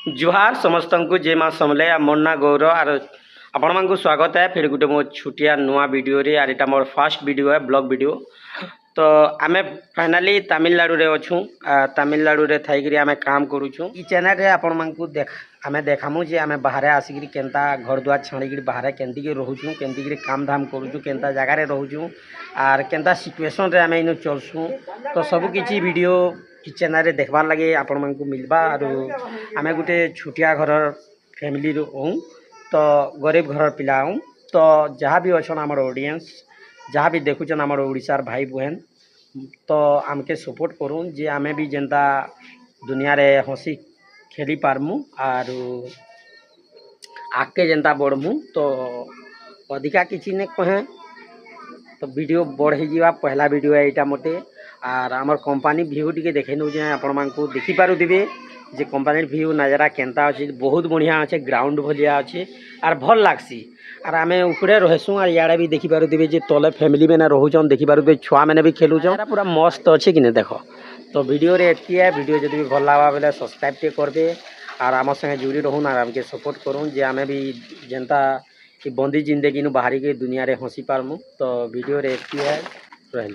जुहार समस्त को जय माँ समले मोर ना गौरव आर आपण मानक स्वागत है फिर गोटे मो छुटिया नुआ वीडियो रे are Etah more first video है ब्लॉग वीडियो। तो आम फाइनाली तमिलनाडु रे अच्छू तमिलनाडु रे थी आम काम करूँ ई चैनल रे आपण मानक आम देखामु जे आम बाहर आसिक केनता घर द्वार छाड़ी बाहर केमती रोचु केमती काम धाम करूँ केनता जगार रोचु आर केनता सिचुएसन रे आम इन चलसु। तो सबकि वीडियो ई चैनल रे देखबार लगे आपण मानक मिलबा आर आम गोटे छुटिया घर फैमिली हूँ तो गरीब घर पिला हूँ। तो जहाँ भी अच्छा आम ऑडियंस जहाँ भी देखुचन आम ओडिशार भाई बहन तो आमके सपोर्ट करूँ जे आमे भी जेनता दुनिया रे हंसी खेली पारमु आर आगे जेनता बढ़मु। तो अधिका किसी ने कहे तो वीडियो बढ़े जावा पहला वीडियो है यहाँ मते आर आमर कंपनी भ्यू टी देखे नौ आपण मानक देखिपारे जे कंपनी भ्यू नजारा केनता अच्छे बहुत बढ़िया अच्छे ग्राउंड भलिया अच्छे आर भल लागसी आर आम उपरे रहसुँ आर इे भी देखिपारे जे तले फैमिली मैंने रोचन देखिपारे छुआ मैंने भी खेलुचन पूरा मस्त अच्छे कि देख। तो वीडियो रे एतकी है वीडियो जब भी भल लगा बेले सब्सक्राइब टे करबे आर आम संगे जुड़ी रहूँ आर आमके सपोर्ट करूँ जे आम भी जेनता कि बंदी जिंदगी बाहरी के दुनिया रे हंसी पारमु। तो वीडियो रे एतकी है रही।